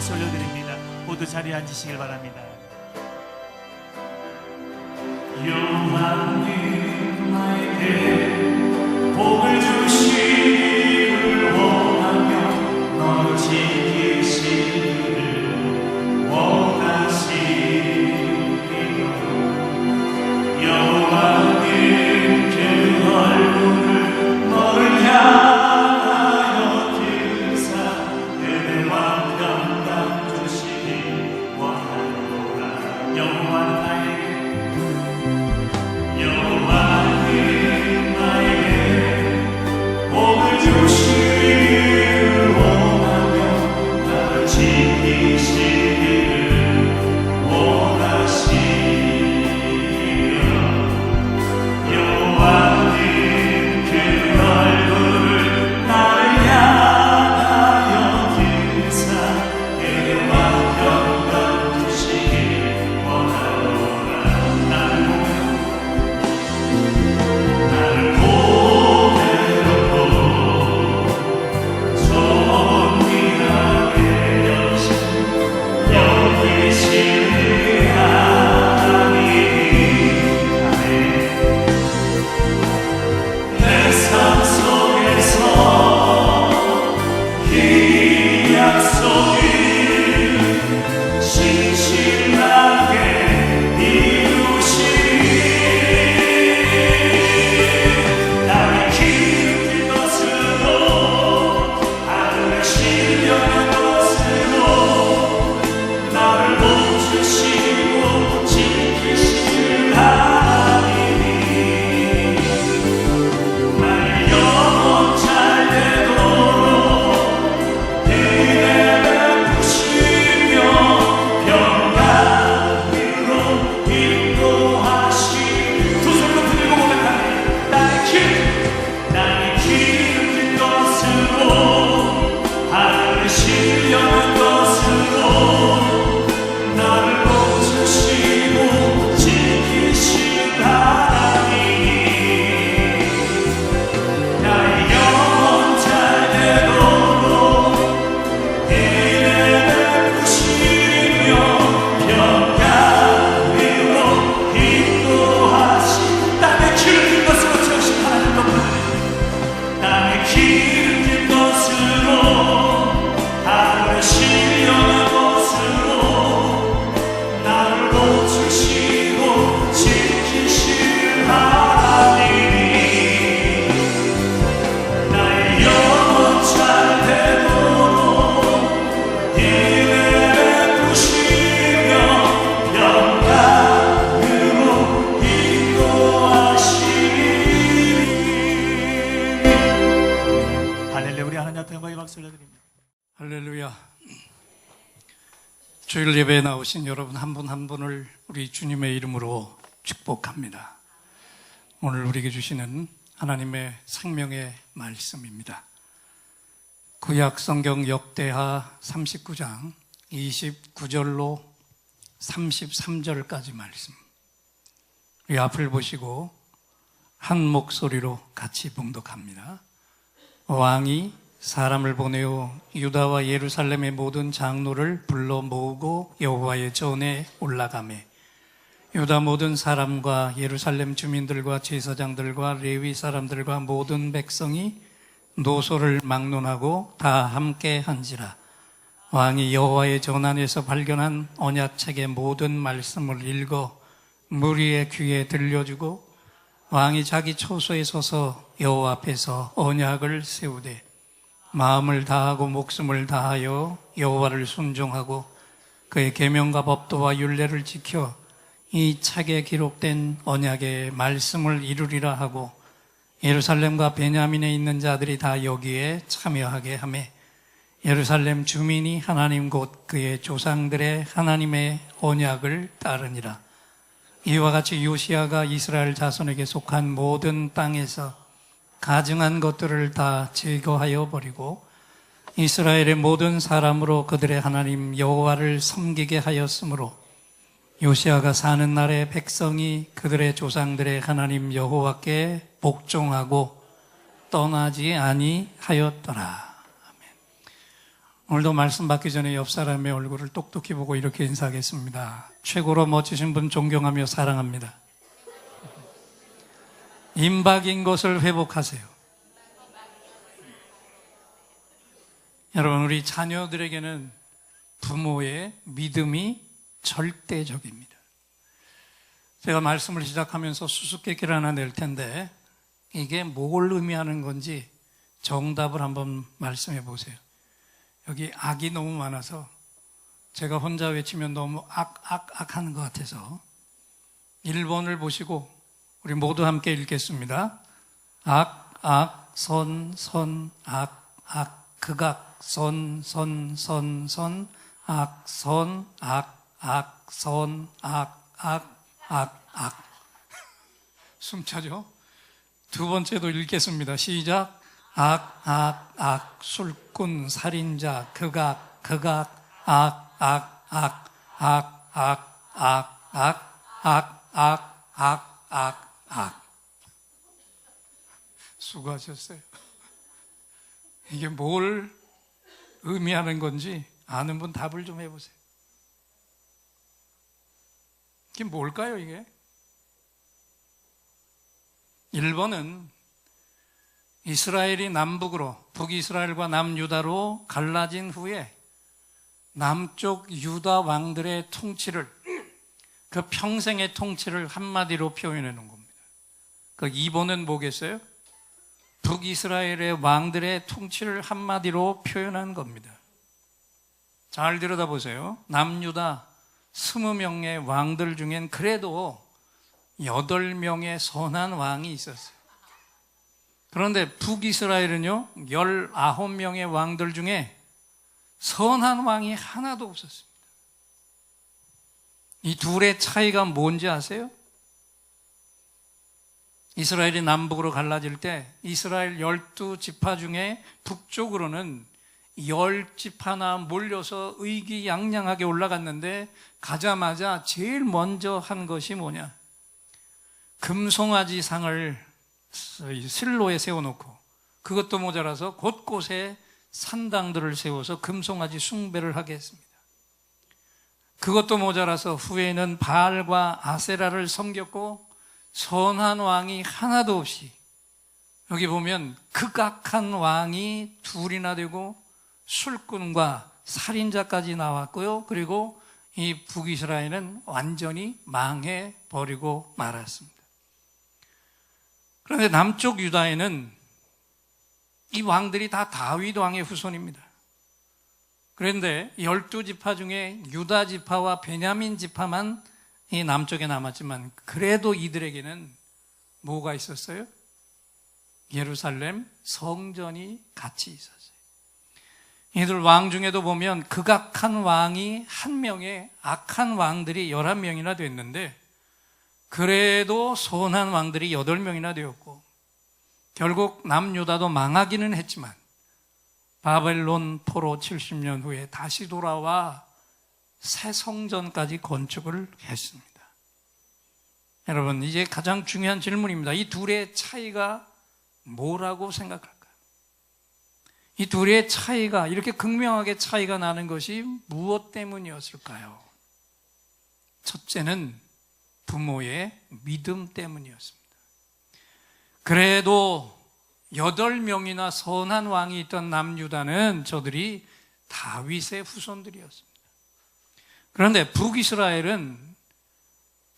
박수 올려드립니다. 모두 자리에 앉으시길 바랍니다. 여호와님 나에게 복을 주시기를 원하며 너를 지키시기를 원하시리라. 여호와님 그 얼굴을 너를 향하여 드사 은혜와 평강 주시기 원하노라. 여호와는 나에게 복을 주시기를 원하며 나를 지키시기를 원하시리라. 여호와님 그 얼굴을 나를 향하여 드사 은혜와 평강 주시기 원하노라. 나를 할렐루야. 주일 예배에 나오신 여러분 한 분 한 분을 우리 주님의 이름으로 축복합니다. 오늘 우리에게 주시는 하나님의 생명의 말씀입니다. 구약 성경 역대하 39장 29절로 33절까지 말씀. 이 앞을 보시고 한 목소리로 같이 봉독합니다. 왕이 사람을 보내어 유다와 예루살렘의 모든 장로를 불러 모으고 여호와의 전에 올라가매 유다 모든 사람과 예루살렘 주민들과 제사장들과 레위 사람들과 모든 백성이 노소를 막론하고 다 함께 한지라. 왕이 여호와의 전 안에서 발견한 언약책의 모든 말씀을 읽어 무리의 귀에 들려주고 왕이 자기 처소에 서서 여호와 앞에서 언약을 세우되 마음을 다하고 목숨을 다하여 여호와를 순종하고 그의 계명과 법도와 율례를 지켜 이 책에 기록된 언약의 말씀을 이루리라 하고 예루살렘과 베냐민에 있는 자들이 다 여기에 참여하게 하며 예루살렘 주민이 하나님 곧 그의 조상들의 하나님의 언약을 따르니라. 이와 같이 요시야가 이스라엘 자손에게 속한 모든 땅에서 가증한 것들을 다 제거하여 버리고 이스라엘의 모든 사람으로 그들의 하나님 여호와를 섬기게 하였으므로 요시야가 사는 날에 백성이 그들의 조상들의 하나님 여호와께 복종하고 떠나지 아니하였더라. 아멘. 오늘도 말씀 받기 전에 옆 사람의 얼굴을 똑똑히 보고 이렇게 인사하겠습니다. 최고로 멋지신 분 존경하며 사랑합니다. 임박인 것을 회복하세요. 여러분, 우리 자녀들에게는 부모의 믿음이 절대적입니다. 제가 말씀을 시작하면서 수수께끼를 하나 낼 텐데 이게 뭘 의미하는 건지 정답을 한번 말씀해 보세요. 여기 악이 너무 많아서 제가 혼자 외치면 너무 악 하는 것 같아서 1번을 보시고 우리 모두 함께 읽겠습니다. 악, 선, 악, 극악, 선, 악, 선, 악, 선, 악. 숨차죠? 두 번째도 읽겠습니다. 시작. 악, 술꾼, 살인자, 극악, 악. 수고하셨어요. 이게 뭘 의미하는 건지 아는 분 답을 좀 해보세요. 이게 뭘까요, 이게? 1번은 이스라엘이 남북으로, 북이스라엘과 남유다로 갈라진 후에 남쪽 유다 왕들의 통치를, 그 평생의 통치를 한마디로 표현해 놓은 겁니다. 그 2번은 뭐겠어요? 북이스라엘의 왕들의 통치를 한마디로 표현한 겁니다. 잘 들여다보세요. 남유다 20명의 왕들 중엔 그래도 8명의 선한 왕이 있었어요. 그런데 북이스라엘은요, 19명의 왕들 중에 선한 왕이 하나도 없었습니다. 이 둘의 차이가 뭔지 아세요? 이스라엘이 남북으로 갈라질 때 이스라엘 12지파 중에 북쪽으로는 10지파나 몰려서 의기양양하게 올라갔는데 가자마자 제일 먼저 한 것이 뭐냐? 금송아지 상을 실로에 세워놓고, 그것도 모자라서 곳곳에 산당들을 세워서 금송아지 숭배를 하게 했습니다. 그것도 모자라서 후에는 바알과 아세라를 섬겼고 선한 왕이 하나도 없이, 여기 보면 극악한 왕이 둘이나 되고 술꾼과 살인자까지 나왔고요. 그리고 이 북이스라엘은 완전히 망해버리고 말았습니다. 그런데 남쪽 유다에는 이 왕들이 다 다윗 왕의 후손입니다. 그런데 12지파 중에 유다 지파와 베냐민 지파만 이 남쪽에 남았지만 그래도 이들에게는 뭐가 있었어요? 예루살렘 성전이 같이 있었어요. 이들 왕 중에도 보면 극악한 왕이 1명에 악한 왕들이 11명이나 됐는데 그래도 선한 왕들이 8명이나 되었고, 결국 남유다도 망하기는 했지만 바벨론 포로 70년 후에 다시 돌아와 새 성전까지 건축을 했습니다. 여러분, 이제 가장 중요한 질문입니다. 이 둘의 차이가 뭐라고 생각할까요? 이 둘의 차이가, 이렇게 극명하게 차이가 나는 것이 무엇 때문이었을까요? 첫째는 부모의 믿음 때문이었습니다. 그래도 8명이나 선한 왕이 있던 남유다는 저들이 다윗의 후손들이었습니다. 그런데 북이스라엘은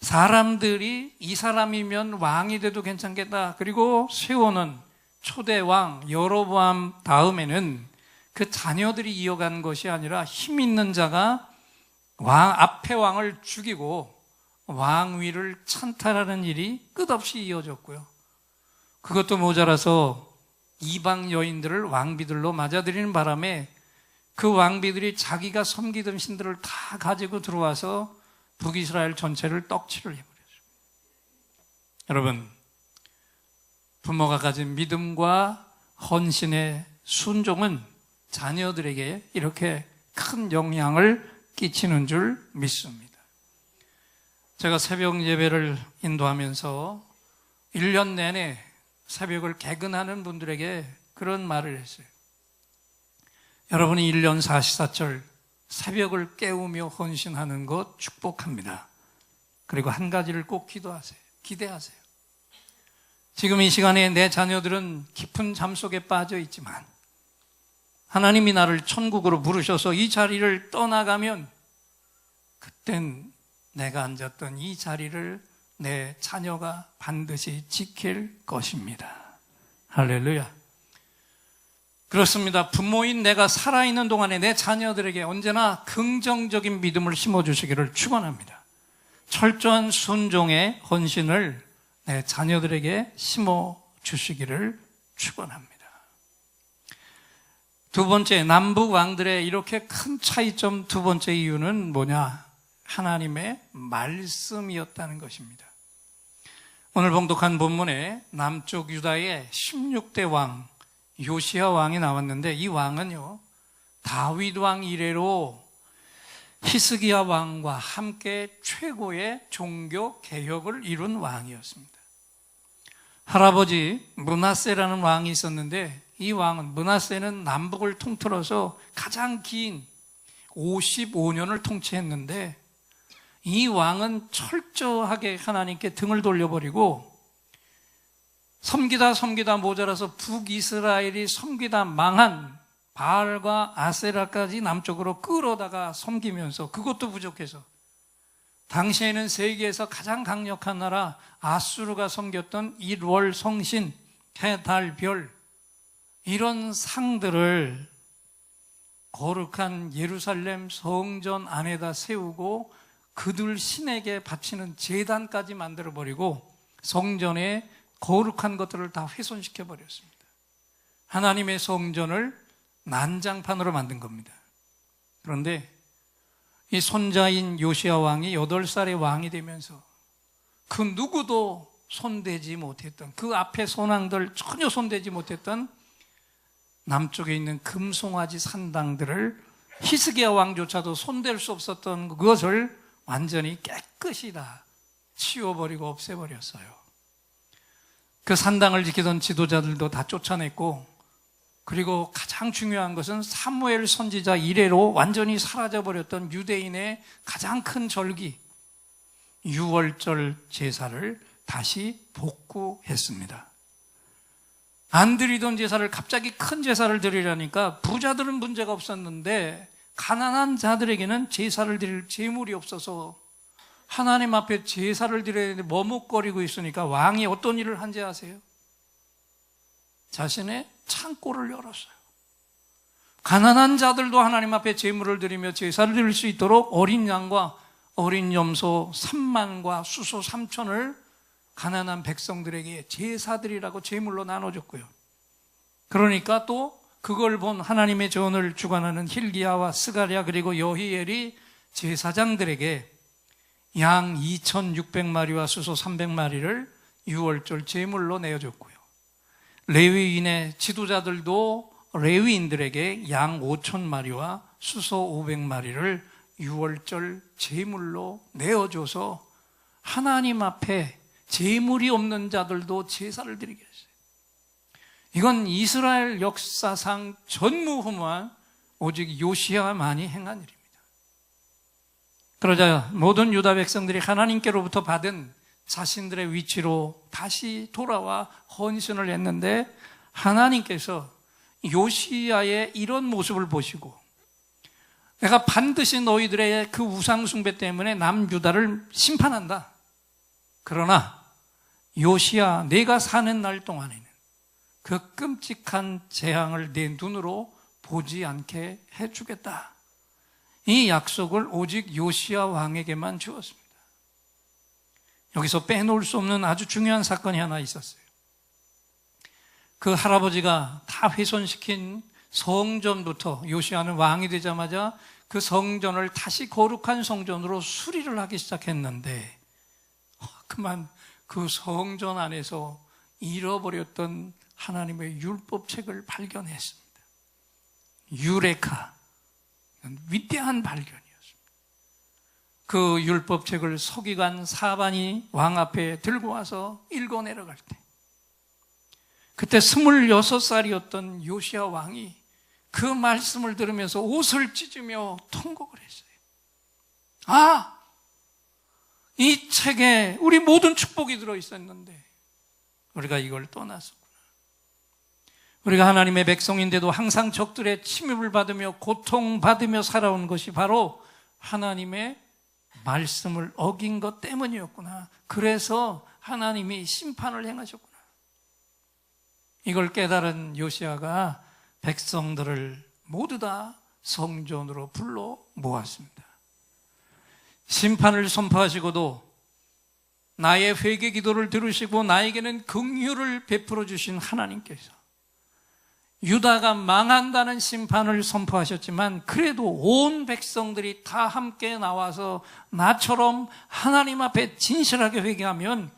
사람들이 이 사람이면 왕이 돼도 괜찮겠다, 그리고 세워놓은 초대왕 여로보암 다음에는 그 자녀들이 이어간 것이 아니라 힘 있는 자가 앞에 왕을 죽이고 왕위를 찬탈하는 일이 끝없이 이어졌고요. 그것도 모자라서 이방 여인들을 왕비들로 맞아들이는 바람에 그 왕비들이 자기가 섬기던 신들을 다 가지고 들어와서 북이스라엘 전체를 떡칠을 해버렸어요. 여러분, 부모가 가진 믿음과 헌신의 순종은 자녀들에게 이렇게 큰 영향을 끼치는 줄 믿습니다. 제가 새벽 예배를 인도하면서 1년 내내 새벽을 개근하는 분들에게 그런 말을 했어요. 여러분이 1년 44절 새벽을 깨우며 헌신하는 것 축복합니다. 그리고 한 가지를 꼭 기도하세요. 기대하세요. 지금 이 시간에 내 자녀들은 깊은 잠 속에 빠져 있지만 하나님이 나를 천국으로 부르셔서 이 자리를 떠나가면 그땐 내가 앉았던 이 자리를 내 자녀가 반드시 지킬 것입니다. 할렐루야. 그렇습니다. 부모인 내가 살아있는 동안에 내 자녀들에게 언제나 긍정적인 믿음을 심어주시기를 축원합니다. 철저한 순종의 헌신을 내 자녀들에게 심어주시기를 축원합니다. 두 번째, 남북 왕들의 이렇게 큰 차이점 두 번째 이유는 뭐냐? 하나님의 말씀이었다는 것입니다. 오늘 봉독한 본문에 남쪽 유다의 16대 왕 요시야 왕이 나왔는데 이 왕은요 다윗 왕 이래로 히스기야 왕과 함께 최고의 종교 개혁을 이룬 왕이었습니다. 할아버지 므낫세라는 왕이 있었는데 이 왕은 므낫세는 남북을 통틀어서 가장 긴 55년을 통치했는데 이 왕은 철저하게 하나님께 등을 돌려버리고 섬기다 모자라서 북이스라엘이 섬기다 망한 바알과 아세라까지 남쪽으로 끌어다가 섬기면서 그것도 부족해서 당시에는 세계에서 가장 강력한 나라 아수르가 섬겼던 일월 성신, 해, 달, 별 이런 상들을 거룩한 예루살렘 성전 안에다 세우고 그들 신에게 바치는 제단까지 만들어버리고 성전에 거룩한 것들을 다 훼손시켜 버렸습니다. 하나님의 성전을 난장판으로 만든 겁니다. 그런데 이 손자인 요시야 왕이 8살의 왕이 되면서 그 누구도 손대지 못했던 그 앞에 선왕들 전혀 손대지 못했던 남쪽에 있는 금송아지 산당들을 히스기야 왕조차도 손댈 수 없었던 그것을 완전히 깨끗이 다 치워버리고 없애버렸어요. 그 산당을 지키던 지도자들도 다 쫓아냈고 그리고 가장 중요한 것은 사무엘 선지자 이래로 완전히 사라져버렸던 유대인의 가장 큰 절기 유월절 제사를 다시 복구했습니다. 안 드리던 제사를 갑자기 큰 제사를 드리려니까 부자들은 문제가 없었는데 가난한 자들에게는 제사를 드릴 재물이 없어서 하나님 앞에 제사를 드려야 되는데 머뭇거리고 있으니까 왕이 어떤 일을 한지 아세요? 자신의 창고를 열었어요. 가난한 자들도 하나님 앞에 제물을 드리며 제사를 드릴 수 있도록 어린 양과 어린 염소 3만과 수소 3천을 가난한 백성들에게 제사드리라고 제물로 나눠줬고요. 그러니까 또 그걸 본 하나님의 전을 주관하는 힐기야와 스가랴 그리고 여히엘이 제사장들에게 양 2,600마리와 수소 300마리를 유월절 제물로 내어줬고요. 레위인의 지도자들도 레위인들에게 양 5,000마리와 수소 500마리를 유월절 제물로 내어줘서 하나님 앞에 제물이 없는 자들도 제사를 드리게 했어요. 이건 이스라엘 역사상 전무후무한 오직 요시야만이 행한 일입니다. 그러자 모든 유다 백성들이 하나님께로부터 받은 자신들의 위치로 다시 돌아와 헌신을 했는데 하나님께서 요시야의 이런 모습을 보시고 내가 반드시 너희들의 그 우상 숭배 때문에 남유다를 심판한다. 그러나 요시야 내가 사는 날 동안에는 그 끔찍한 재앙을 내 눈으로 보지 않게 해주겠다. 이 약속을 오직 요시야 왕에게만 주었습니다. 여기서 빼놓을 수 없는 아주 중요한 사건이 하나 있었어요. 그 할아버지가 다 훼손시킨 성전부터 요시야는 왕이 되자마자 그 성전을 다시 거룩한 성전으로 수리를 하기 시작했는데 그만 그 성전 안에서 잃어버렸던 하나님의 율법책을 발견했습니다. 유레카, 위대한 발견이었습니다. 그 율법책을 서기관 사반이 왕 앞에 들고 와서 읽어 내려갈 때 그때 26살이었던 요시야 왕이 그 말씀을 들으면서 옷을 찢으며 통곡을 했어요. 아, 이 책에 우리 모든 축복이 들어있었는데 우리가 이걸 떠났었구나. 우리가 하나님의 백성인데도 항상 적들의 침입을 받으며 고통받으며 살아온 것이 바로 하나님의 말씀을 어긴 것 때문이었구나. 그래서 하나님이 심판을 행하셨구나. 이걸 깨달은 요시야가 백성들을 모두 다 성전으로 불러 모았습니다. 심판을 선포하시고도 나의 회개 기도를 들으시고 나에게는 긍휼을 베풀어 주신 하나님께서 유다가 망한다는 심판을 선포하셨지만 그래도 온 백성들이 다 함께 나와서 나처럼 하나님 앞에 진실하게 회개하면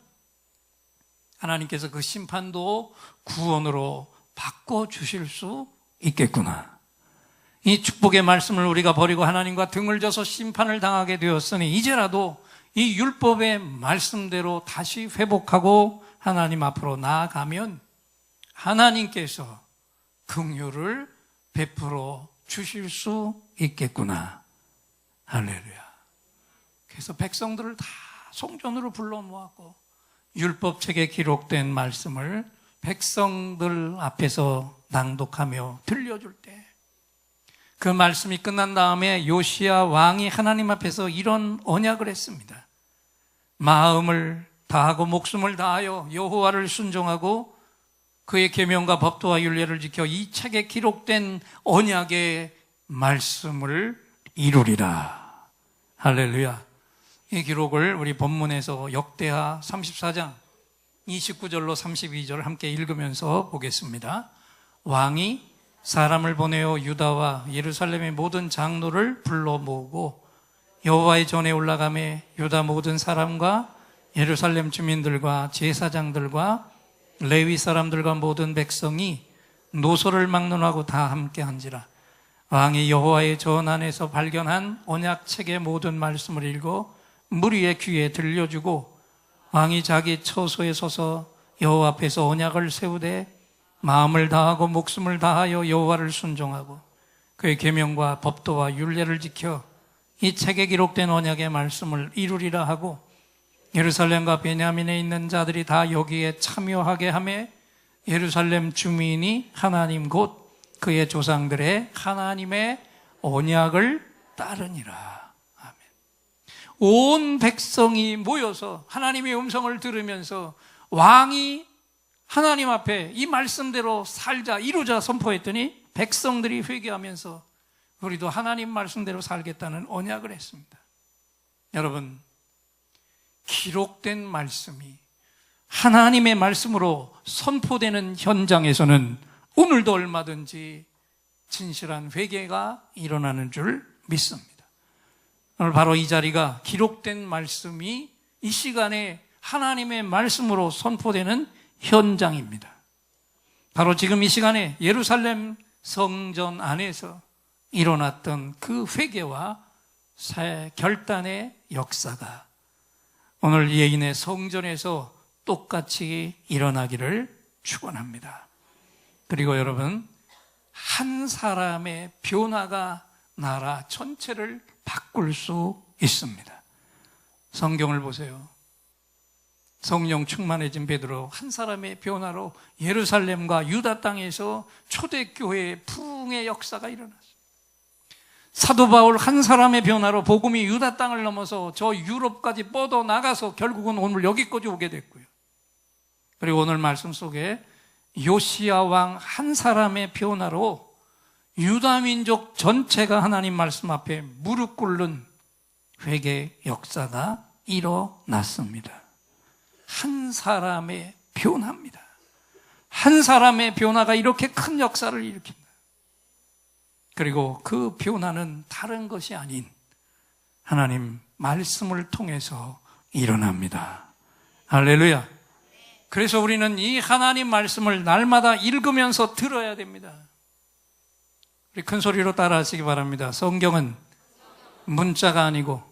하나님께서 그 심판도 구원으로 바꿔주실 수 있겠구나. 이 축복의 말씀을 우리가 버리고 하나님과 등을 져서 심판을 당하게 되었으니 이제라도 이 율법의 말씀대로 다시 회복하고 하나님 앞으로 나아가면 하나님께서 긍휼을 베풀어 주실 수 있겠구나. 할렐루야. 그래서 백성들을 다 성전으로 불러 모았고 율법책에 기록된 말씀을 백성들 앞에서 낭독하며 들려줄 때 그 말씀이 끝난 다음에 요시야 왕이 하나님 앞에서 이런 언약을 했습니다. 마음을 다하고 목숨을 다하여 여호와를 순종하고 그의 계명과 법도와 율례를 지켜 이 책에 기록된 언약의 말씀을 이루리라. 할렐루야. 이 기록을 우리 본문에서 역대하 34장 29절로 32절 함께 읽으면서 보겠습니다. 왕이 사람을 보내어 유다와 예루살렘의 모든 장로를 불러 모으고 여호와의 전에 올라가매 유다 모든 사람과 예루살렘 주민들과 제사장들과 레위 사람들과 모든 백성이 노소를 막론하고 다 함께 한지라. 왕이 여호와의 전 안에서 발견한 언약책의 모든 말씀을 읽어 무리의 귀에 들려주고 왕이 자기 처소에 서서 여호와 앞에서 언약을 세우되 마음을 다하고 목숨을 다하여 여호와를 순종하고 그의 계명과 법도와 율례를 지켜 이 책에 기록된 언약의 말씀을 이루리라 하고 예루살렘과 베냐민에 있는 자들이 다 여기에 참여하게 하며 예루살렘 주민이 하나님 곧 그의 조상들의 하나님의 언약을 따르니라. 아멘. 온 백성이 모여서 하나님의 음성을 들으면서 왕이 하나님 앞에 이 말씀대로 살자, 이루자 선포했더니 백성들이 회개하면서 우리도 하나님 말씀대로 살겠다는 언약을 했습니다. 여러분, 기록된 말씀이 하나님의 말씀으로 선포되는 현장에서는 오늘도 얼마든지 진실한 회개가 일어나는 줄 믿습니다. 오늘 바로 이 자리가 기록된 말씀이 이 시간에 하나님의 말씀으로 선포되는 현장입니다. 바로 지금 이 시간에 예루살렘 성전 안에서 일어났던 그 회개와 새 결단의 역사가 오늘 예인의 성전에서 똑같이 일어나기를 축원합니다. 그리고 여러분, 한 사람의 변화가 나라 전체를 바꿀 수 있습니다. 성경을 보세요. 성령 충만해진 베드로 한 사람의 변화로 예루살렘과 유다 땅에서 초대교회의 부흥의 역사가 일어났습니다. 사도 바울 한 사람의 변화로 복음이 유다 땅을 넘어서 저 유럽까지 뻗어나가서 결국은 오늘 여기까지 오게 됐고요. 그리고 오늘 말씀 속에 요시야 왕 한 사람의 변화로 유다 민족 전체가 하나님 말씀 앞에 무릎 꿇는 회개 역사가 일어났습니다. 한 사람의 변화입니다. 한 사람의 변화가 이렇게 큰 역사를 일으킨다. 그리고 그 변화는 다른 것이 아닌 하나님 말씀을 통해서 일어납니다. 할렐루야. 그래서 우리는 이 하나님 말씀을 날마다 읽으면서 들어야 됩니다. 우리 큰 소리로 따라 하시기 바랍니다. 성경은 문자가 아니고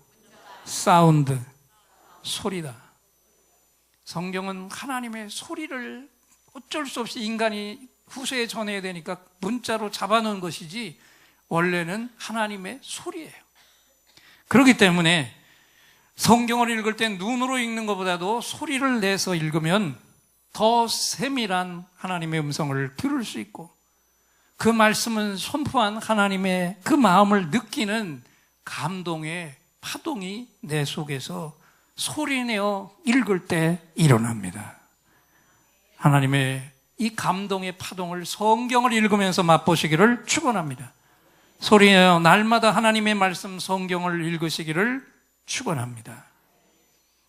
사운드, 소리다. 성경은 하나님의 소리를 어쩔 수 없이 인간이 후세에 전해야 되니까 문자로 잡아놓은 것이지 원래는 하나님의 소리예요. 그렇기 때문에 성경을 읽을 때 눈으로 읽는 것보다도 소리를 내서 읽으면 더 세밀한 하나님의 음성을 들을 수 있고, 그 말씀은 선포한 하나님의 그 마음을 느끼는 감동의 파동이 내 속에서 소리내어 읽을 때 일어납니다. 하나님의 이 감동의 파동을 성경을 읽으면서 맛보시기를 축원합니다. 소리내어 날마다 하나님의 말씀 성경을 읽으시기를 축원합니다.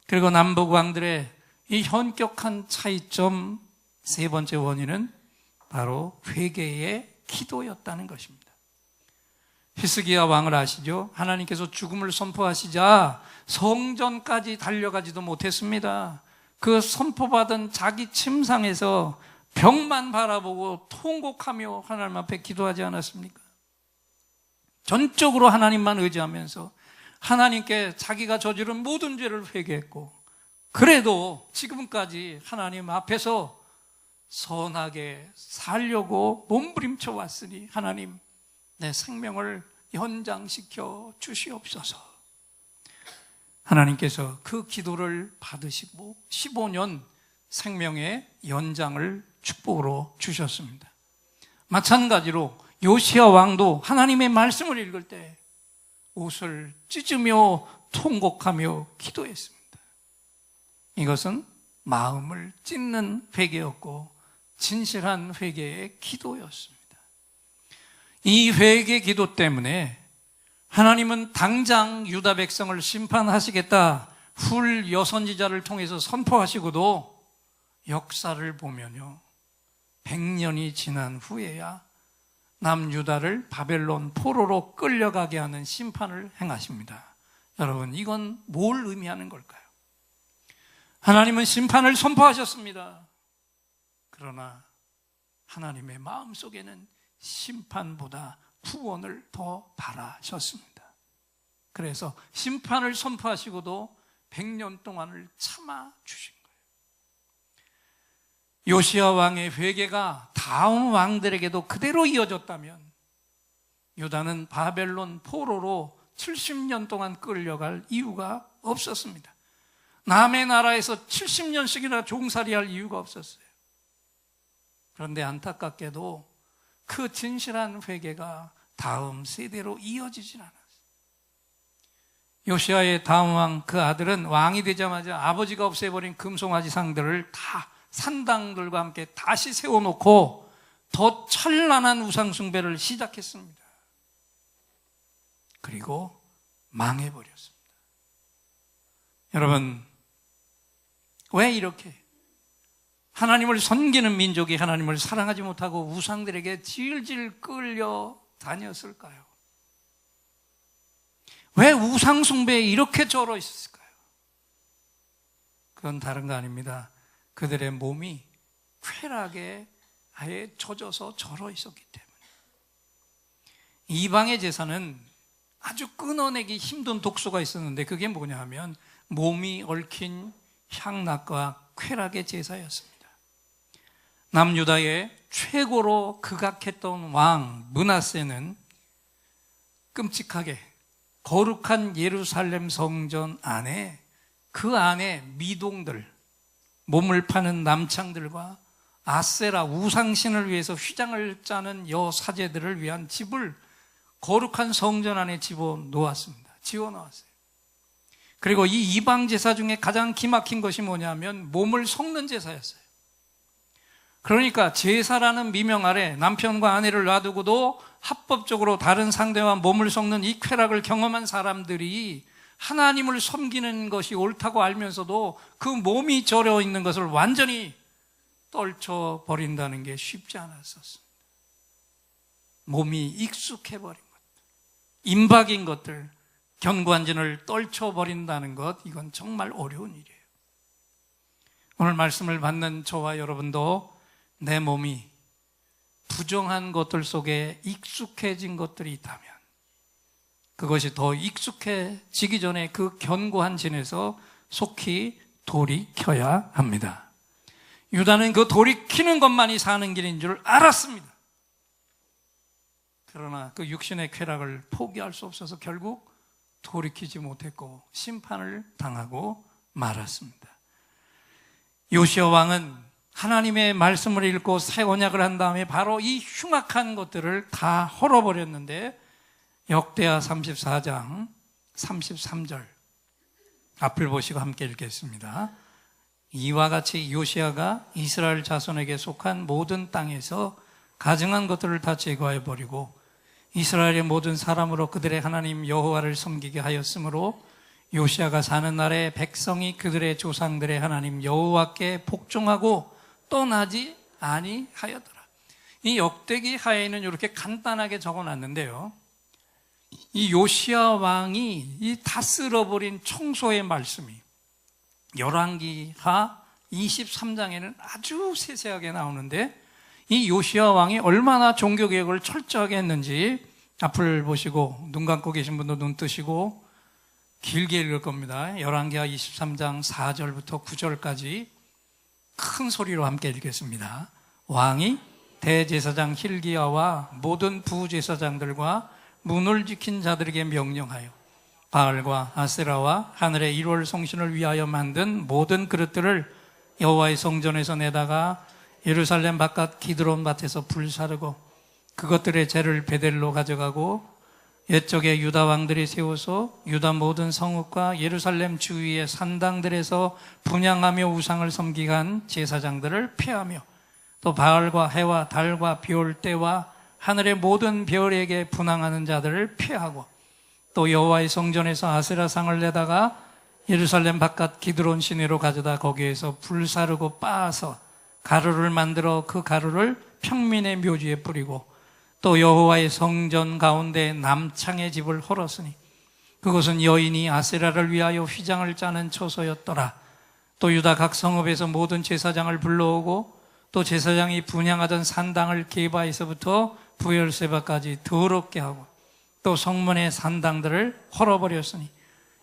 그리고 남북 왕들의 이 현격한 차이점 세 번째 원인은 바로 회개의 기도였다는 것입니다. 히스기야 왕을 아시죠? 하나님께서 죽음을 선포하시자 성전까지 달려가지도 못했습니다. 그 선포받은 자기 침상에서 벽만 바라보고 통곡하며 하나님 앞에 기도하지 않았습니까? 전적으로 하나님만 의지하면서 하나님께 자기가 저지른 모든 죄를 회개했고, 그래도 지금까지 하나님 앞에서 선하게 살려고 몸부림쳐 왔으니 하나님, 내 생명을 연장시켜 주시옵소서. 하나님께서 그 기도를 받으시고 15년 생명의 연장을 축복으로 주셨습니다. 마찬가지로 요시야 왕도 하나님의 말씀을 읽을 때 옷을 찢으며 통곡하며 기도했습니다. 이것은 마음을 찢는 회개였고 진실한 회개의 기도였습니다. 이 회개 기도 때문에 하나님은 당장 유다 백성을 심판하시겠다 훌 여선지자를 통해서 선포하시고도 역사를 보면요, 100년이 지난 후에야 남유다를 바벨론 포로로 끌려가게 하는 심판을 행하십니다. 여러분, 이건 뭘 의미하는 걸까요? 하나님은 심판을 선포하셨습니다. 그러나 하나님의 마음속에는 심판보다 구원을 더 바라셨습니다. 그래서 심판을 선포하시고도 100년 동안을 참아 주신 거예요. 요시야 왕의 회개가 다음 왕들에게도 그대로 이어졌다면 유다는 바벨론 포로로 70년 동안 끌려갈 이유가 없었습니다. 남의 나라에서 70년씩이나 종살이할 이유가 없었어요. 그런데 안타깝게도 그 진실한 회개가 다음 세대로 이어지진 않았어요. 요시야의 다음 왕, 그 아들은 왕이 되자마자 아버지가 없애버린 금송아지 상들을 다 산당들과 함께 다시 세워놓고 더 찬란한 우상숭배를 시작했습니다. 그리고 망해버렸습니다. 여러분, 왜 이렇게 하나님을 섬기는 민족이 하나님을 사랑하지 못하고 우상들에게 질질 끌려 다녔을까요? 왜 우상숭배에 이렇게 절어 있었을까요? 그건 다른 거 아닙니다. 그들의 몸이 쾌락에 아예 젖어서 절어 있었기 때문에. 이방의 제사는 아주 끊어내기 힘든 독소가 있었는데 그게 뭐냐 하면 몸이 얽힌 향락과 쾌락의 제사였습니다. 남유다의 최고로 극악했던 왕 므낫세는 끔찍하게 거룩한 예루살렘 성전 안에, 그 안에 미동들, 몸을 파는 남창들과 아세라 우상신을 위해서 휘장을 짜는 여사제들을 위한 집을 거룩한 성전 안에 집어넣었습니다. 지어놓았어요. 그리고 이 이방 제사 중에 가장 기막힌 것이 뭐냐면 몸을 섞는 제사였어요. 그러니까 제사라는 미명 아래 남편과 아내를 놔두고도 합법적으로 다른 상대와 몸을 섞는 이 쾌락을 경험한 사람들이 하나님을 섬기는 것이 옳다고 알면서도 그 몸이 절여 있는 것을 완전히 떨쳐버린다는 게 쉽지 않았었습니다. 몸이 익숙해버린 것들, 임박인 것들, 견고한진을 떨쳐버린다는 것, 이건 정말 어려운 일이에요. 오늘 말씀을 받는 저와 여러분도 내 몸이 부정한 것들 속에 익숙해진 것들이 있다면 그것이 더 익숙해지기 전에 그 견고한 진에서 속히 돌이켜야 합니다. 유다는 그 돌이키는 것만이 사는 길인 줄 알았습니다. 그러나 그 육신의 쾌락을 포기할 수 없어서 결국 돌이키지 못했고 심판을 당하고 말았습니다. 요시야 왕은 하나님의 말씀을 읽고 새 언약을 한 다음에 바로 이 흉악한 것들을 다 헐어버렸는데, 역대하 34장 33절 앞을 보시고 함께 읽겠습니다. 이와 같이 요시야가 이스라엘 자손에게 속한 모든 땅에서 가증한 것들을 다 제거해버리고 이스라엘의 모든 사람으로 그들의 하나님 여호와를 섬기게 하였으므로 요시야가 사는 날에 백성이 그들의 조상들의 하나님 여호와께 복종하고 떠나지 아니하였더라. 이 역대기 하에는 이렇게 간단하게 적어놨는데요, 이 요시야 왕이 이 다 쓸어버린 청소의 말씀이 열왕기하 23장에는 아주 세세하게 나오는데, 이 요시야 왕이 얼마나 종교개혁을 철저하게 했는지 앞을 보시고 눈 감고 계신 분도 눈 뜨시고 길게 읽을 겁니다. 열왕기하 23장 4절부터 9절까지 큰 소리로 함께 읽겠습니다. 왕이 대제사장 hil기야와 모든 부제사장들과 문을 지킨 자들에게 명령하여 바알과 아세라와 하늘의 1월 성신을 위하여 만든 모든 그릇들을 여호와의 성전에서 내다가 예루살렘 바깥 기드론 밭에서 불사르고 그것들의 재를 베델로 가져가고 옛적에 유다 왕들이 세워서 유다 모든 성읍과 예루살렘 주위의 산당들에서 분향하며 우상을 섬기게 한 제사장들을 폐하며 또 바알과 해와 달과 별 때와 하늘의 모든 별에게 분향하는 자들을 폐하고 또 여호와의 성전에서 아세라상을 내다가 예루살렘 바깥 기드론 시내로 가져다 거기에서 불사르고 빻아서 가루를 만들어 그 가루를 평민의 묘지에 뿌리고 또 여호와의 성전 가운데 남창의 집을 헐었으니 그것은 여인이 아세라를 위하여 휘장을 짜는 처소였더라. 또 유다 각 성읍에서 모든 제사장을 불러오고 또 제사장이 분향하던 산당을 게바에서부터 부엘세바까지 더럽게 하고 또 성문의 산당들을 헐어버렸으니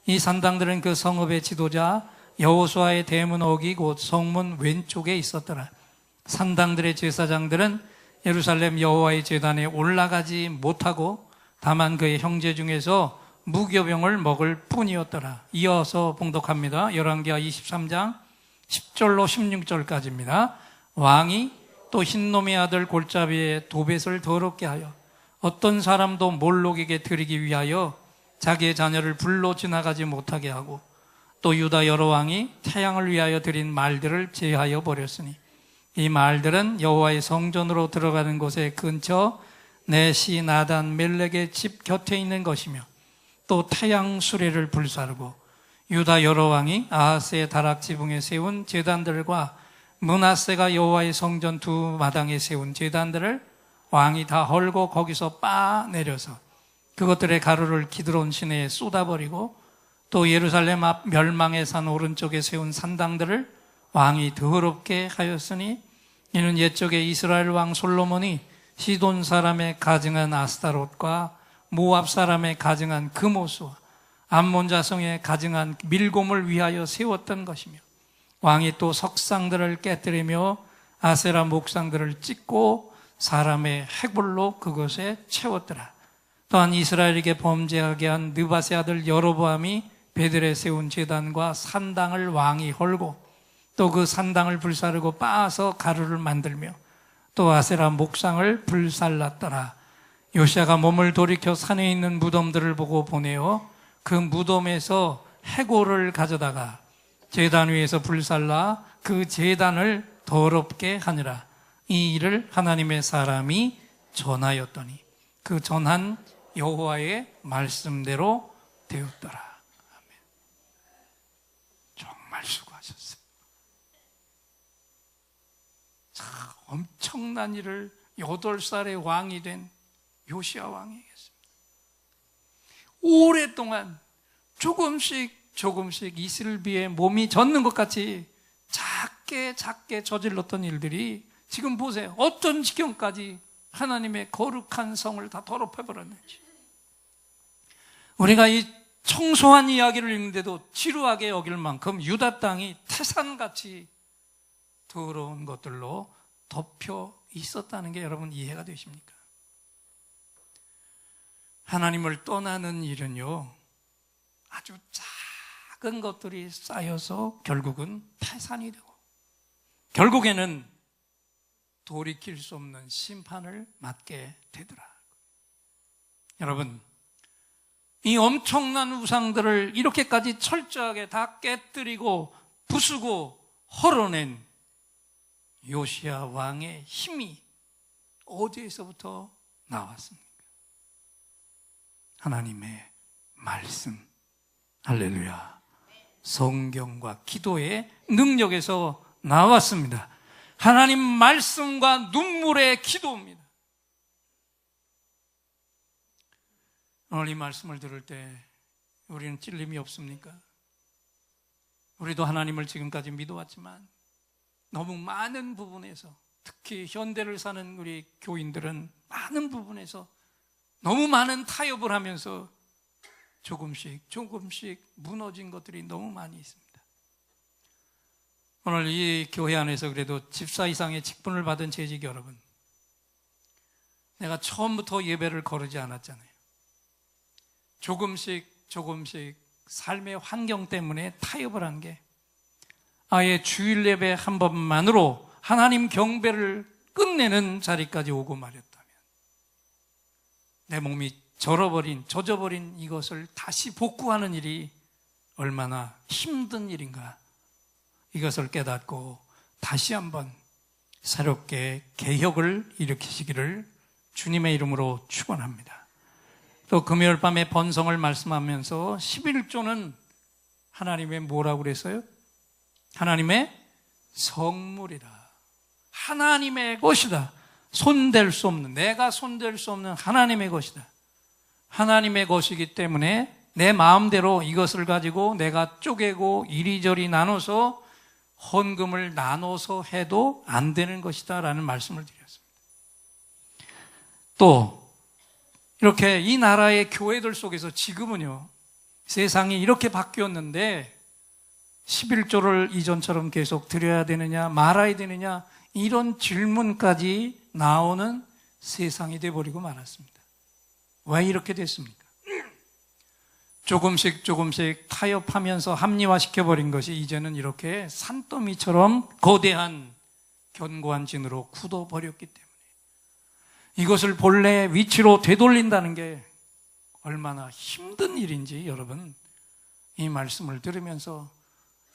이 산당들은 그 성읍의 지도자 여호수아의 대문 어기 곧 성문 왼쪽에 있었더라. 산당들의 제사장들은 예루살렘 여호와의 제단에 올라가지 못하고 다만 그의 형제 중에서 무교병을 먹을 뿐이었더라. 이어서 봉독합니다. 열왕기하 23장 10절로 16절까지입니다. 왕이 또 흰놈의 아들 골짜기에 도벳을 더럽게 하여 어떤 사람도 몰록에게 드리기 위하여 자기의 자녀를 불로 지나가지 못하게 하고 또 유다 여러 왕이 태양을 위하여 드린 말들을 제하여 버렸으니 이 말들은 여호와의 성전으로 들어가는 곳에 근처 네시 나단 멜렉의 집 곁에 있는 것이며 또 태양 수레를 불사르고 유다 여러 왕이 아하스의 다락 지붕에 세운 제단들과 므낫세가 여호와의 성전 두 마당에 세운 제단들을 왕이 다 헐고 거기서 빻아 내려서 그것들의 가루를 기드론 시내에 쏟아버리고 또 예루살렘 앞 멸망의 산 오른쪽에 세운 산당들을 왕이 더럽게 하였으니 이는 옛적에 이스라엘 왕 솔로몬이 시돈 사람의 가증한 아스타롯과 모압 사람의 가증한 그모스와 암몬 자성의 가증한 밀곰을 위하여 세웠던 것이며 왕이 또 석상들을 깨뜨리며 아세라 목상들을 찢고 사람의 해골로 그것에 채웠더라. 또한 이스라엘에게 범죄하게 한 느밧의 아들 여로보암이 베델에 세운 제단과 산당을 왕이 헐고 또 그 산당을 불사르고 빻아서 가루를 만들며 또 아세라 목상을 불살랐더라. 요시야가 몸을 돌이켜 산에 있는 무덤들을 보고 보내어 그 무덤에서 해골을 가져다가 제단 위에서 불살라 그 제단을 더럽게 하니라. 이 일을 하나님의 사람이 전하였더니 그 전한 여호와의 말씀대로 되었더라. 아멘. 정말 수고하셨어요. 참 엄청난 일을 8살의 왕이 된 요시야 왕이 했습니다. 오랫동안 조금씩 이슬비에 몸이 젖는 것 같이 작게 저질렀던 일들이 지금 보세요. 어떤 지경까지 하나님의 거룩한 성을 다 더럽혀버렸는지. 우리가 이 청소한 이야기를 읽는데도 지루하게 여길 만큼 유다 땅이 태산같이 더러운 것들로 덮여 있었다는 게 여러분 이해가 되십니까? 하나님을 떠나는 일은요, 아주 작은 것들이 쌓여서 결국은 파산이 되고 결국에는 돌이킬 수 없는 심판을 맞게 되더라. 여러분, 이 엄청난 우상들을 이렇게까지 철저하게 다 깨뜨리고 부수고 헐어낸 요시야 왕의 힘이 어디에서부터 나왔습니까? 하나님의 말씀, 할렐루야, 성경과 기도의 능력에서 나왔습니다. 하나님 말씀과 눈물의 기도입니다. 오늘 이 말씀을 들을 때 우리는 찔림이 없습니까? 우리도 하나님을 지금까지 믿어왔지만 너무 많은 부분에서, 특히 현대를 사는 우리 교인들은 많은 부분에서 너무 많은 타협을 하면서 조금씩 무너진 것들이 너무 많이 있습니다. 오늘 이 교회 안에서 그래도 집사 이상의 직분을 받은 재직 여러분, 내가 처음부터 예배를 거르지 않았잖아요. 조금씩 삶의 환경 때문에 타협을 한 게, 아예 주일 예배 한 번만으로 하나님 경배를 끝내는 자리까지 오고 말였다면, 내 몸이 젖어버린 이것을 다시 복구하는 일이 얼마나 힘든 일인가, 이것을 깨닫고 다시 한번 새롭게 개혁을 일으키시기를 주님의 이름으로 축원합니다. 또 금요일 밤에 번성을 말씀하면서 11조는 하나님의 뭐라고 그랬어요? 하나님의 성물이다. 하나님의 것이다. 손댈 수 없는, 내가 손댈 수 없는 하나님의 것이다. 하나님의 것이기 때문에 내 마음대로 이것을 가지고 내가 쪼개고 이리저리 나눠서 헌금을 나눠서 해도 안 되는 것이다 라는 말씀을 드렸습니다. 또 이렇게 이 나라의 교회들 속에서 지금은요, 세상이 이렇게 바뀌었는데 11조를 이전처럼 계속 드려야 되느냐 말아야 되느냐, 이런 질문까지 나오는 세상이 돼버리고 말았습니다. 왜 이렇게 됐습니까? 조금씩 타협하면서 합리화시켜버린 것이 이제는 이렇게 산더미처럼 거대한 견고한 진으로 굳어버렸기 때문에, 이것을 본래 위치로 되돌린다는 게 얼마나 힘든 일인지 여러분, 이 말씀을 들으면서,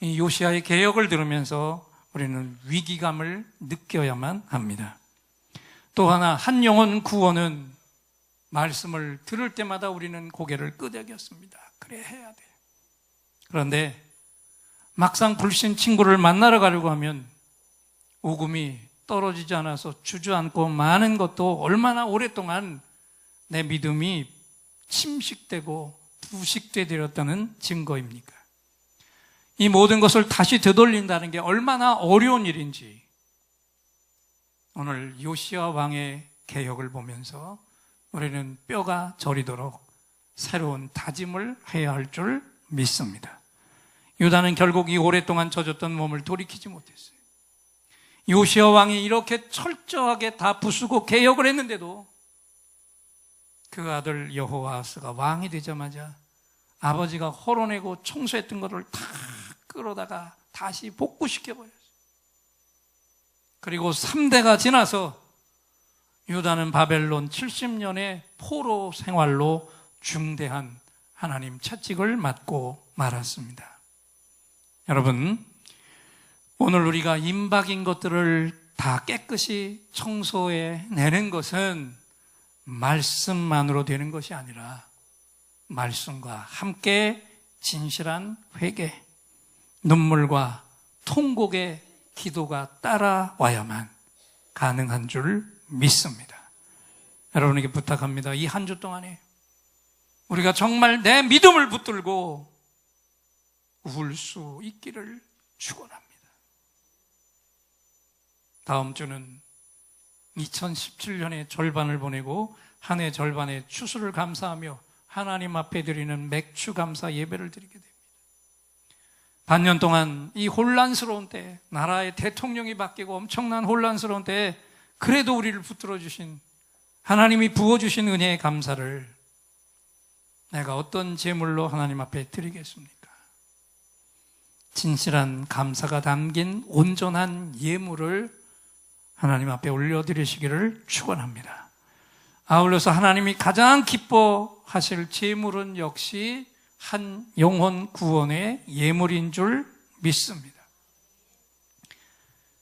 이 요시야의 개혁을 들으면서 우리는 위기감을 느껴야만 합니다. 또 하나, 한 영혼 구원은 말씀을 들을 때마다 우리는 고개를 끄덕였습니다. 그래, 해야 돼. 그런데 막상 불신 친구를 만나러 가려고 하면 오금이 떨어지지 않아서 주저앉고 마는 것도 얼마나 오랫동안 내 믿음이 침식되고 부식되었다는 증거입니까? 이 모든 것을 다시 되돌린다는 게 얼마나 어려운 일인지 오늘 요시야 왕의 개혁을 보면서 우리는 뼈가 저리도록 새로운 다짐을 해야 할 줄 믿습니다. 유다는 결국 이 오랫동안 젖었던 몸을 돌이키지 못했어요. 요시야 왕이 이렇게 철저하게 다 부수고 개혁을 했는데도 그 아들 여호아하스가 왕이 되자마자 아버지가 헐어내고 청소했던 것을 다 끌어다가 다시 복구시켜버렸어요. 그리고 3대가 지나서 유다는 바벨론 70년의 포로 생활로 중대한 하나님 채찍을 맞고 말았습니다. 여러분, 오늘 우리가 임박인 것들을 다 깨끗이 청소해내는 것은 말씀만으로 되는 것이 아니라 말씀과 함께 진실한 회개, 눈물과 통곡의 기도가 따라와야만 가능한 줄 믿습니다. 여러분에게 부탁합니다. 이 한 주 동안에 우리가 정말 내 믿음을 붙들고 울 수 있기를 축원합니다. 다음 주는 2017년의 절반을 보내고 한 해 절반의 추수를 감사하며 하나님 앞에 드리는 맥추 감사 예배를 드리게 됩니다. 반년 동안 이 혼란스러운 때, 나라의 대통령이 바뀌고 엄청난 혼란스러운 때에 그래도 우리를 붙들어 주신 하나님이 부어주신 은혜의 감사를 내가 어떤 제물로 하나님 앞에 드리겠습니까? 진실한 감사가 담긴 온전한 예물을 하나님 앞에 올려드리시기를 축원합니다. 아울러서 하나님이 가장 기뻐하실 제물은 역시 한 영혼 구원의 예물인 줄 믿습니다.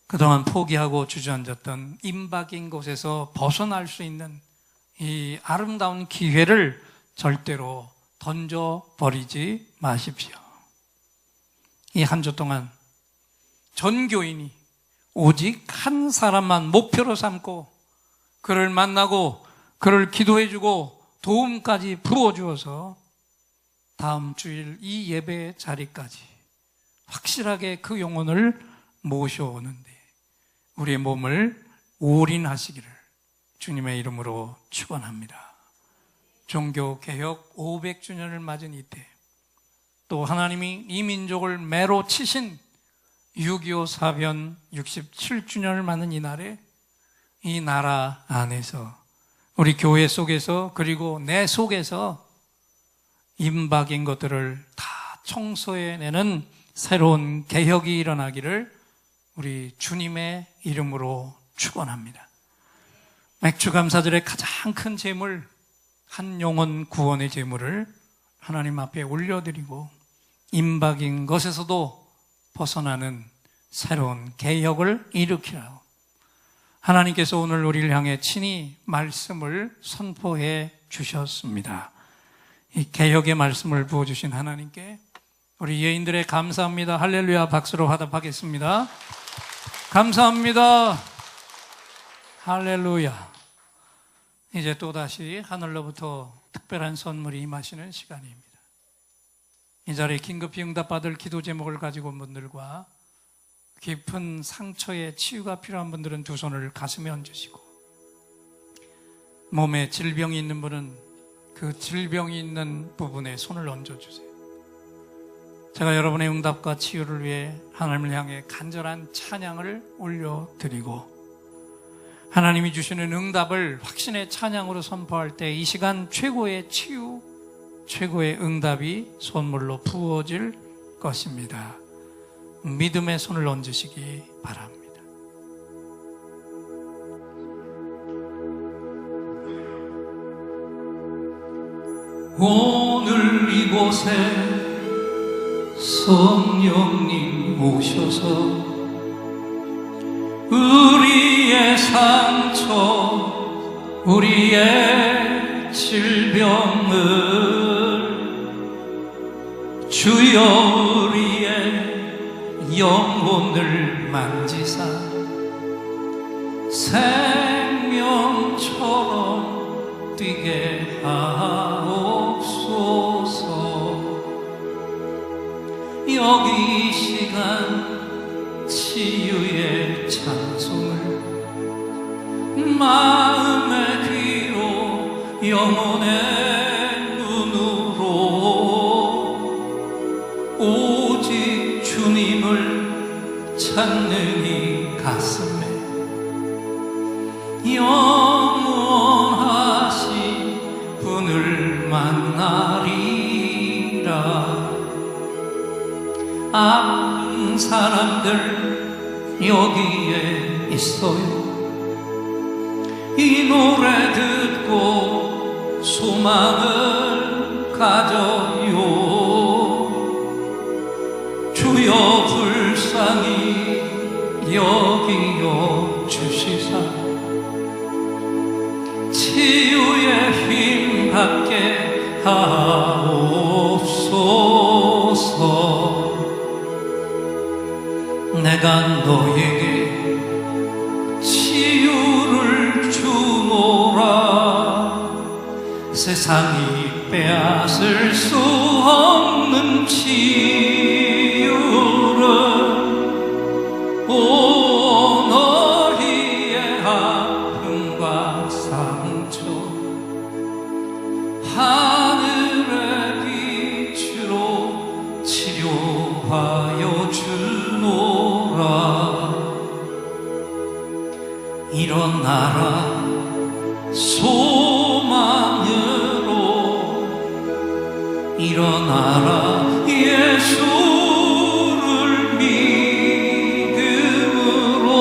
그동안 포기하고 주저앉았던 임박인 곳에서 벗어날 수 있는 이 아름다운 기회를 절대로 던져버리지 마십시오. 이 한 주 동안 전 교인이 오직 한 사람만 목표로 삼고 그를 만나고 그를 기도해주고 도움까지 부어주어서 다음 주일 이 예배 자리까지 확실하게 그 영혼을 모셔오는데 우리의 몸을 올인하시기를 주님의 이름으로 축원합니다. 종교개혁 500주년을 맞은 이때, 또 하나님이 이 민족을 매로 치신 6.25 사변 67주년을 맞는 이 날에 이 나라 안에서 우리 교회 속에서 그리고 내 속에서 임박인 것들을 다 청소해내는 새로운 개혁이 일어나기를 우리 주님의 이름으로 축원합니다. 맥주감사절의 가장 큰 제물, 한 영혼 구원의 제물을 하나님 앞에 올려드리고 임박인 것에서도 벗어나는 새로운 개혁을 일으키라고 하나님께서 오늘 우리를 향해 친히 말씀을 선포해 주셨습니다. 이 개혁의 말씀을 부어주신 하나님께 우리 예인들의 감사합니다. 할렐루야 박수로 화답하겠습니다. 감사합니다. 할렐루야. 이제 또다시 하늘로부터 특별한 선물이 임하시는 시간입니다. 이 자리에 긴급히 응답받을 기도 제목을 가지고 온 분들과 깊은 상처에 치유가 필요한 분들은 두 손을 가슴에 얹으시고, 몸에 질병이 있는 분은 그 질병이 있는 부분에 손을 얹어주세요. 제가 여러분의 응답과 치유를 위해 하나님을 향해 간절한 찬양을 올려드리고 하나님이 주시는 응답을 확신의 찬양으로 선포할 때 이 시간 최고의 치유, 최고의 응답이 선물로 부어질 것입니다. 믿음의 손을 얹으시기 바랍니다. 오늘 이곳에 성령님 오셔서 우리의 상처, 우리의 질병을 주여 우리의 영혼을 만지사 생명처럼 뛰게 하옵소서. 여기 이 시간 치유의 찬송을 마음의 귀로 영혼의 눈으로 오직 주님을 찾는 이 가슴에 영원하신 분을 만나리라. 아픈 사람들 여기에 있어요. 이 노래 듣고 소망을 가져요. 주여 불쌍히 여기여 주시사 치유의 힘 받게 하옵소서. 내가 너에게 치유를 주노라. 세상이 빼앗을 수 없는 치유를 오 너희의 아픔과 상처 하늘의 빛으로 치료하여 일어나라 소망으로 일어나라 예수를 믿음으로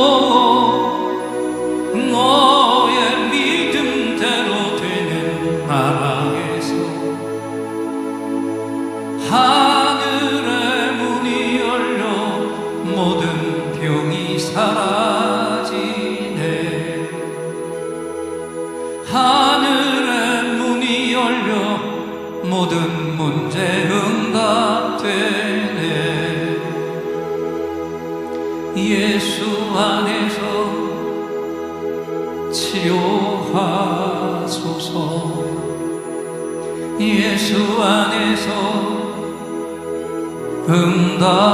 너의 믿음대로 되는 나라에서 하늘의 문이 열려 모든 병이 사라지네. 하늘의 문이 열려 모든 문제 응답되네. 예수 안에서 치료하소서. 예수 안에서 응답하소서.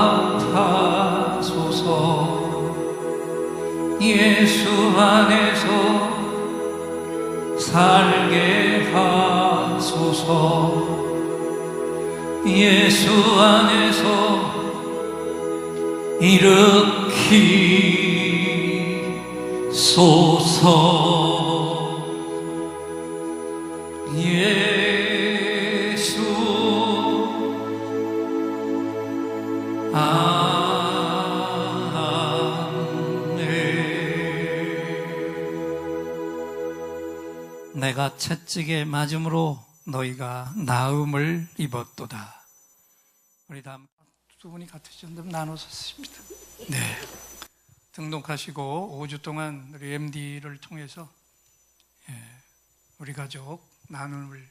예수 안에서 살게 하소서. 예수 안에서 일으키소서. 예수 내가 채찍에 맞음으로 너희가 나음을 입었도다. 우리 다음 두 분이 같으셨는데 나눠서 쓰십니다. 네. 등록하시고 5주 동안 우리 MD를 통해서 우리 가족 나눔을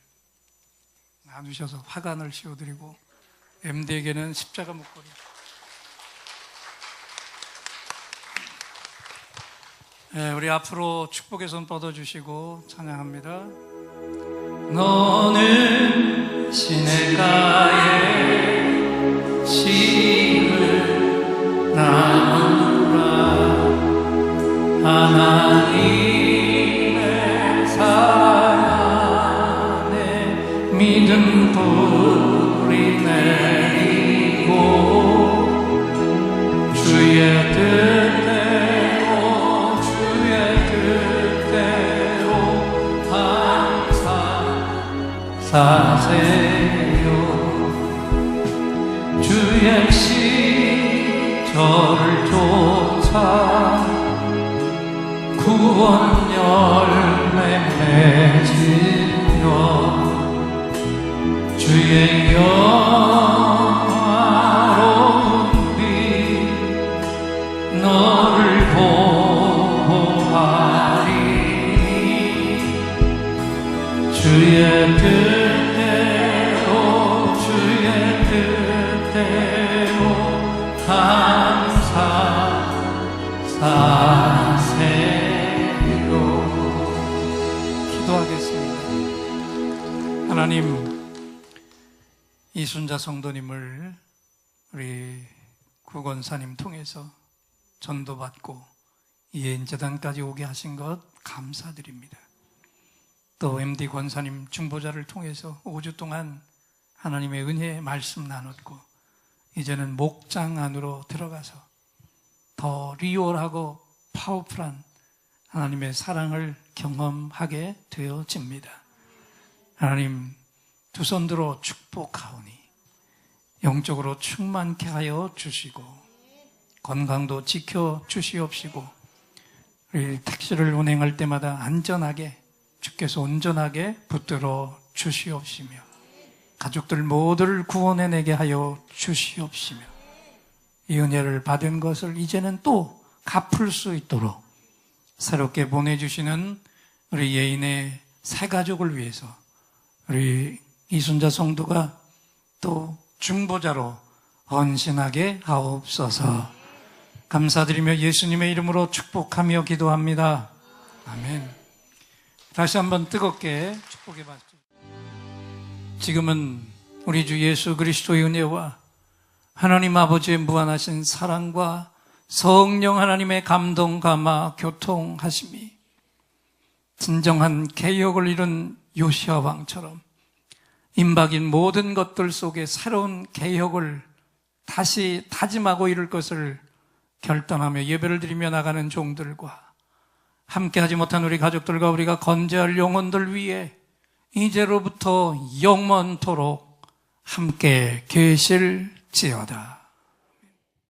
나누셔서 화관을 씌워드리고 MD에게는 십자가 목걸이. 우리 앞으로 축복의 손 뻗어주시고 찬양합니다. 너는 시냇가에 씨를 나누라. 하나님의 사랑 안에 믿음 뿌리 내리고 주의 뜻대로 항상 사세요. 주의 시 저를 쫓아 구원 열매 맺으며 주의 영화로운 빛 너를 보호하리니 주의 뜻대로 항상 사세요. 기도하겠습니다. 하나님, 이순자 성도님을 우리 구건사님 통해서 전도받고 예인재단까지 오게 하신 것 감사드립니다. 또 MD 권사님 중보자를 통해서 5주 동안 하나님의 은혜의 말씀 나눴고 이제는 목장 안으로 들어가서 더 리얼하고 파워풀한 하나님의 사랑을 경험하게 되어집니다. 하나님, 두 손 들어 축복하오니 영적으로 충만케 하여 주시고 건강도 지켜 주시옵시고 우리 택시를 운행할 때마다 안전하게 주께서 온전하게 붙들어 주시옵시며 가족들 모두를 구원해내게 하여 주시옵시며 이 은혜를 받은 것을 이제는 또 갚을 수 있도록 새롭게 보내주시는 우리 예인의 새 가족을 위해서 우리 이순자 성도가 또 중보자로 헌신하게 하옵소서. 감사드리며 예수님의 이름으로 축복하며 기도합니다. 아멘. 다시 한번 뜨겁게 축복해 받죠. 지금은 우리 주 예수 그리스도의 은혜와 하나님 아버지의 무한하신 사랑과 성령 하나님의 감동, 감화, 교통하심이 진정한 개혁을 이룬 요시아 왕처럼 임박인 모든 것들 속에 새로운 개혁을 다시 다짐하고 이룰 것을 결단하며 예배를 드리며 나가는 종들과 함께하지 못한 우리 가족들과 우리가 건재할 영혼들 위해 이제로부터 영원토록 함께 계실지어다.